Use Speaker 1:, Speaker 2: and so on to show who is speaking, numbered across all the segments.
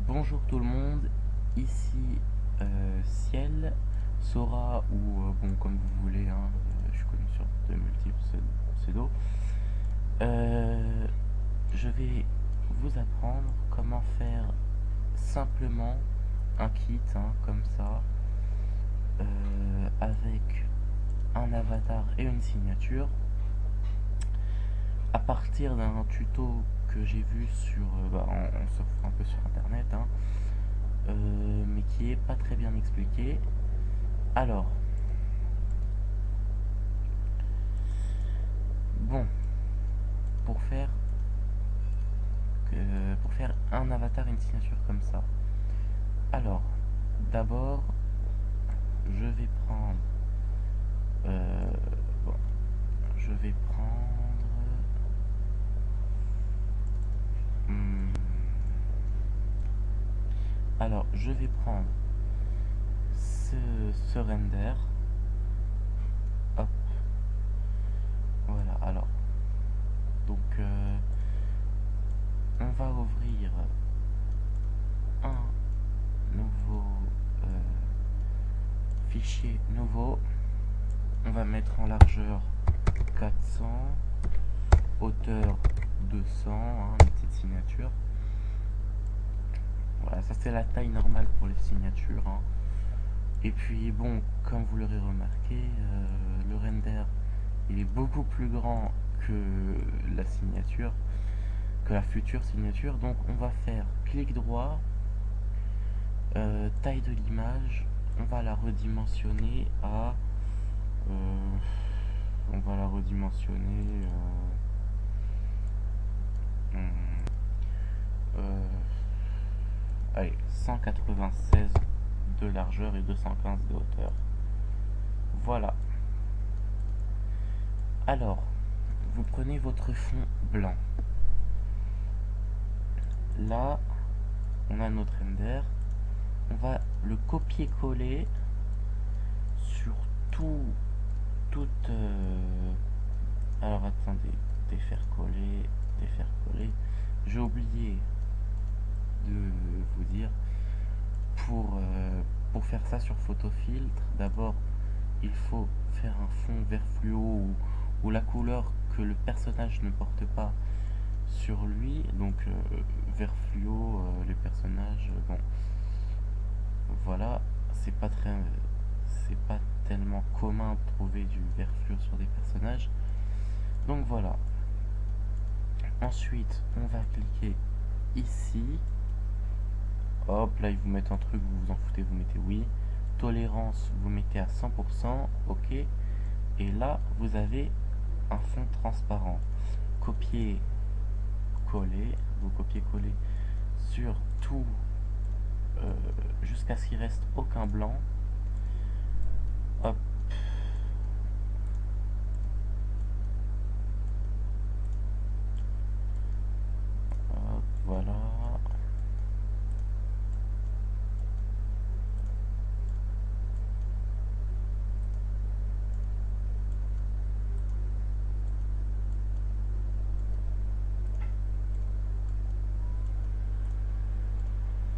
Speaker 1: Bonjour tout le monde, ici Ciel, Sora ou bon comme vous voulez, hein, je suis connu sur de multiples pseudos. Euh, je vais vous apprendre comment faire simplement un kit comme ça, avec un avatar et une signature, à partir d'un tuto que j'ai vu sur, on surfe un peu sur internet, mais qui est pas très bien expliqué. Alors, bon, pour faire, pour faire un avatar et une signature comme ça, alors, d'abord, je vais prendre, euh, bon, je vais prendre, hmm, alors, je vais prendre ce render, hop, voilà, alors, donc, on va ouvrir un nouveau fichier nouveau. On va mettre en largeur 400, hauteur 200, une petite signature. Voilà, ça c'est la taille normale pour les signatures. Et puis bon, comme vous l'aurez remarqué, le render il est beaucoup plus grand que la signature, que la future signature. Donc on va faire clic droit, taille de l'image, on va la redimensionner à on va la redimensionner allez, 196 de largeur et 215 de hauteur. Voilà. Alors, vous prenez votre fond blanc. Là, on a notre render. On va le copier-coller sur toute. Alors attendez, défaire coller. J'ai oublié de vous dire, pour faire ça sur photofiltre, d'abord il faut faire un fond vert fluo ou la couleur que le personnage ne porte pas sur lui. Donc vert fluo, les personnages, bon, voilà, c'est pas tellement commun de trouver du vert fluo sur des personnages. Donc voilà. Ensuite, on va cliquer ici. Hop, là, ils vous mettent un truc, vous vous en foutez, vous mettez oui. Tolérance, vous mettez à 100%, ok. Et là, vous avez un fond transparent. Copier, coller, vous copiez-coller sur tout, jusqu'à ce qu'il reste aucun blanc. Hop. Hop, voilà.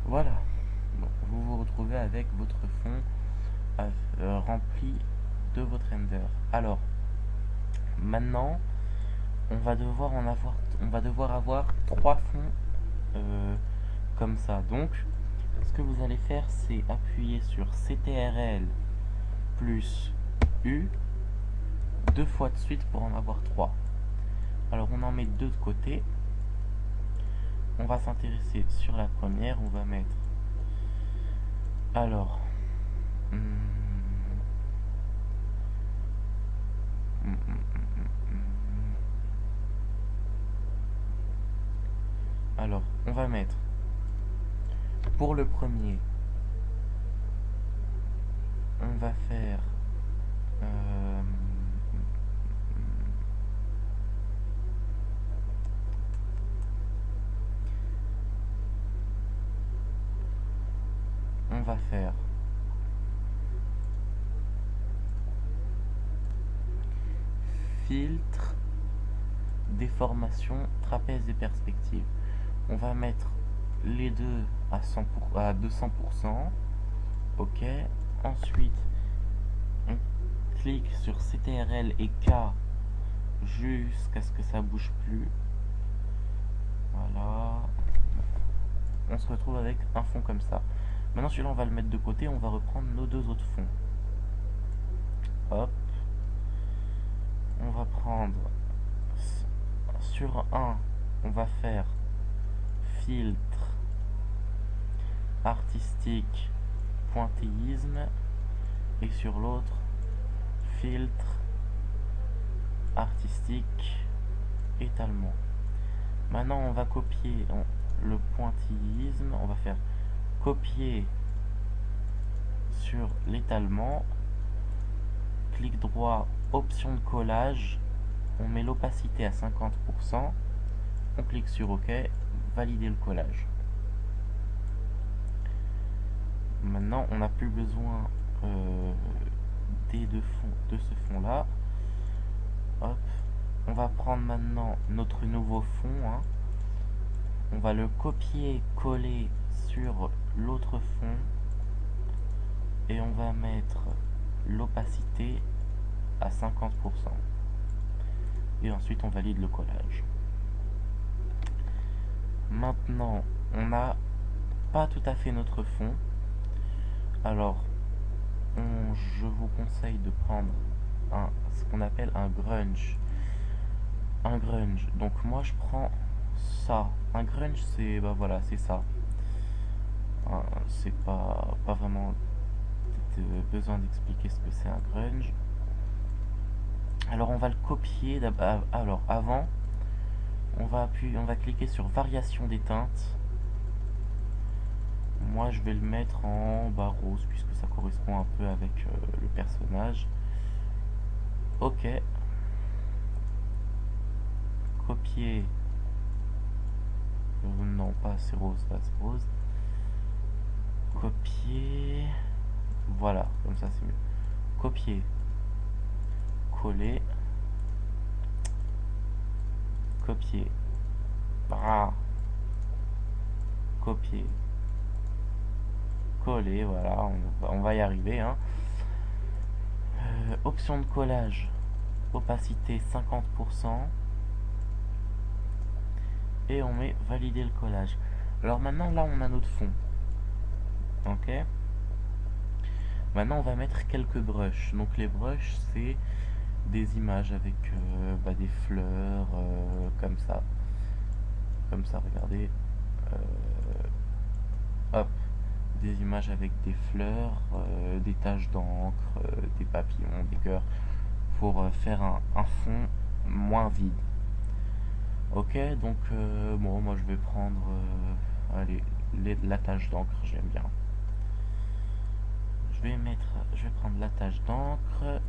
Speaker 1: Voilà. Bon, vous vous retrouvez avec votre fond rempli de votre render. Alors, maintenant, on va devoir avoir trois fonds comme ça. Donc, ce que vous allez faire, c'est appuyer sur CTRL plus U deux fois de suite pour en avoir trois. Alors, on en met deux de côté. On va s'intéresser sur la première. On va mettre alors alors, on va mettre pour le premier, on va faire filtre, déformation, trapèze et perspective. On va mettre les deux à 200%. Ok. Ensuite, on clique sur CTRL et K jusqu'à ce que ça bouge plus. Voilà. On se retrouve avec un fond comme ça. Maintenant, celui-là, on va le mettre de côté. On va reprendre nos deux autres fonds. Hop. On va prendre sur un, on va faire filtre artistique pointillisme et sur l'autre filtre artistique étalement. Maintenant on va copier le pointillisme, on va faire copier sur l'étalement, clic droit, option de collage, on met l'opacité à 50%, on clique sur OK, valider le collage. Maintenant on n'a plus besoin de ce fond là. Hop. On va prendre maintenant notre nouveau fond, hein. On va le copier, coller sur l'autre fond et on va mettre l'opacité à 50%. Et ensuite on valide le collage. Maintenant on n'a pas tout à fait notre fond. Alors je vous conseille de prendre ce qu'on appelle un grunge. Un grunge. Donc moi je prends ça. Un grunge c'est voilà, c'est ça. C'est pas vraiment besoin d'expliquer ce que c'est un grunge. Alors on va le copier. Alors avant, on va cliquer sur variation des teintes. Moi je vais le mettre en rose puisque ça correspond un peu avec le personnage. Ok. Copier. Non, pas c'est rose, là c'est rose. Copier. Voilà, comme ça c'est mieux. Copier. Coller. Copier. Copier. Coller, voilà, on va y arriver, hein. Option de collage. Opacité 50%. Et on met valider le collage. Alors maintenant là on a notre fond. Ok. Maintenant on va mettre quelques brushes. Donc les brushes c'est des images avec des fleurs comme ça. Comme ça, regardez. Hop. Des images avec des fleurs, des taches d'encre, des papillons, des cœurs. Pour faire un fond moins vide. Ok, donc bon, moi je vais prendre allez, la tache d'encre, j'aime bien. Je vais prendre la tache d'encre.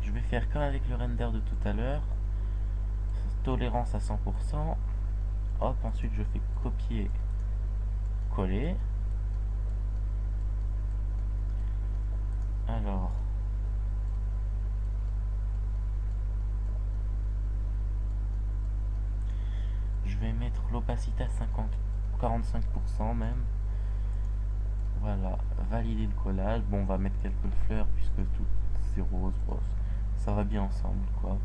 Speaker 1: Je vais faire comme avec le render de tout à l'heure. Tolérance à 100%. Hop, ensuite je fais copier, coller. Alors, je vais mettre l'opacité à 45% même. Voilà, valider le collage. Bon, on va mettre quelques fleurs puisque tout c'est rose. Bon, ça va bien ensemble, quoi.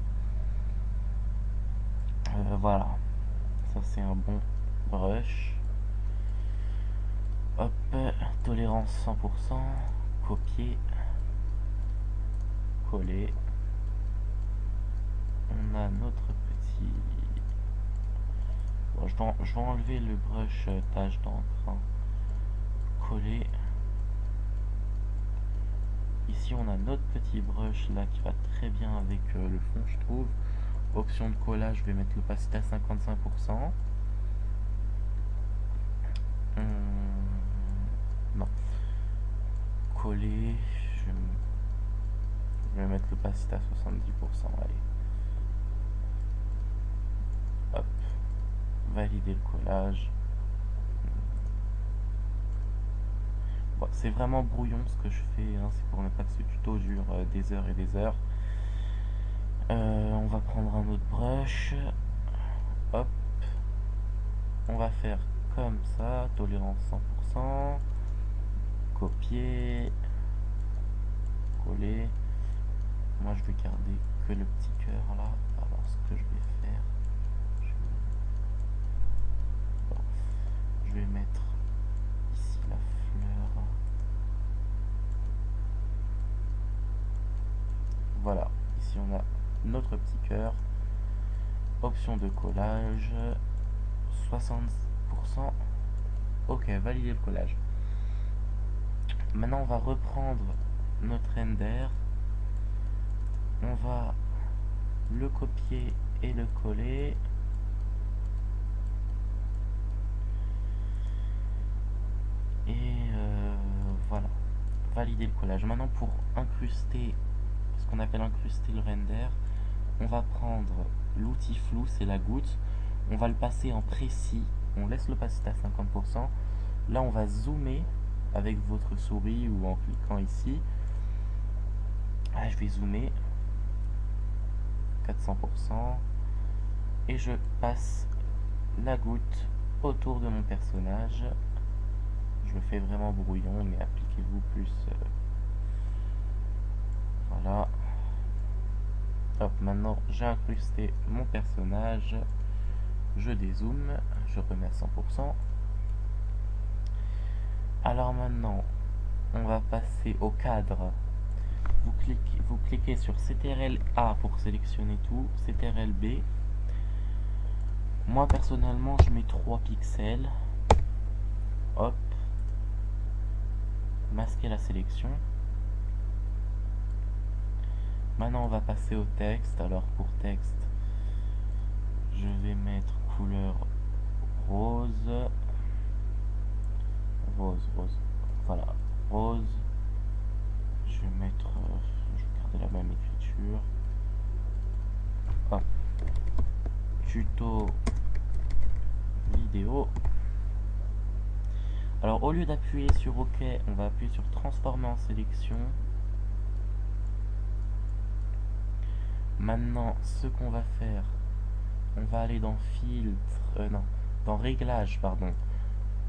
Speaker 1: Voilà, ça c'est un bon brush. Hop, tolérance 100%, copier, coller. On a notre petit... Bon, je vais enlever le brush tache d'encre, hein. Coller. Ici on a notre petit brush là qui va très bien avec le fond, je trouve. Option de collage, je vais mettre l'opacité à 55%. Non. Coller, je vais mettre l'opacité à 70%. Allez. Hop. Valider le collage. Bon, c'est vraiment brouillon ce que je fais, hein, c'est pour ne pas que ce tuto dure des heures et des heures. On va prendre un autre brush. Hop. On va faire comme ça, tolérance 100%, copier, coller. Moi je vais garder que le petit cœur là. Alors ce que je vais faire, je vais mettre ici la fleur. Voilà, ici on a notre petit cœur. Option de collage, 60%. Ok, valider le collage. Maintenant on va reprendre notre render. On va le copier et le coller. Et voilà, valider le collage. Maintenant pour incruster, ce qu'on appelle incruster le render, on va prendre l'outil flou, c'est la goutte. On va le passer en précis. On laisse l'opacité à 50%. Là on va zoomer avec votre souris ou en cliquant ici. Ah, je vais zoomer 400% et je passe la goutte autour de mon personnage. Je le fais vraiment brouillon, mais appliquez-vous plus. Voilà. Hop, maintenant j'ai incrusté mon personnage. Je dézoome, je remets à 100%. Alors maintenant, on va passer au cadre. Vous cliquez sur CTRL A pour sélectionner tout, CTRL B. Moi personnellement, je mets 3 pixels. Hop. Masquer la sélection. Maintenant, on va passer au texte. Alors pour texte, je vais mettre couleur rose. Rose. Voilà, rose. Je vais mettre, je vais garder la même écriture. Hop. Tuto vidéo. Alors au lieu d'appuyer sur OK, on va appuyer sur transformer en sélection. Maintenant, ce qu'on va faire, on va aller dans filtre, non, dans réglage, pardon.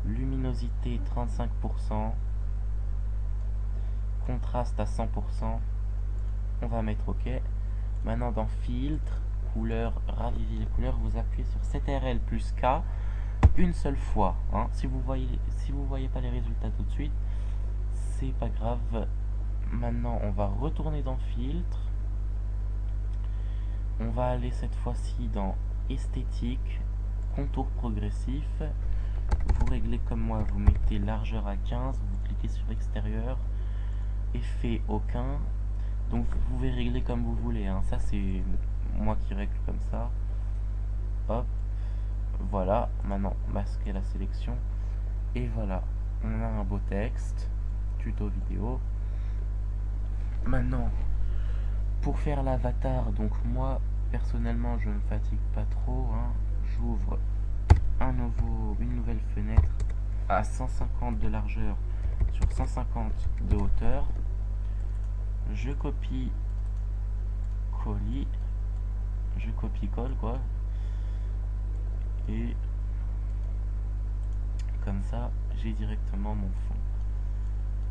Speaker 1: Luminosité 35%, contraste à 100%. On va mettre OK. Maintenant dans filtre, couleur, raviver les couleurs, vous appuyez sur CTRL plus K une seule fois. Hein. Si vous voyez pas les résultats tout de suite, c'est pas grave. Maintenant on va retourner dans filtre. On va aller cette fois-ci dans esthétique, contour progressif. Vous réglez comme moi, vous mettez largeur à 15, vous cliquez sur extérieur, effet aucun. Donc vous pouvez régler comme vous voulez, hein. Ça c'est moi qui règle comme ça. Hop, voilà, maintenant masquer la sélection. Et voilà, on a un beau texte, tuto vidéo. Maintenant, pour faire l'avatar, donc moi personnellement je ne me fatigue pas trop, hein. J'ouvre une nouvelle fenêtre à 150 de largeur sur 150 de hauteur. Je copie colle quoi, et comme ça j'ai directement mon fond.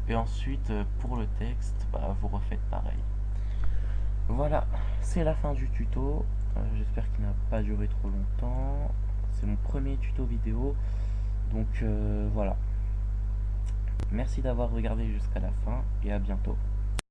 Speaker 1: Et ensuite pour le texte, bah, vous refaites pareil. Voilà, c'est la fin du tuto. J'espère qu'il n'a pas duré trop longtemps. C'est mon premier tuto vidéo, donc voilà. Merci d'avoir regardé jusqu'à la fin et à bientôt.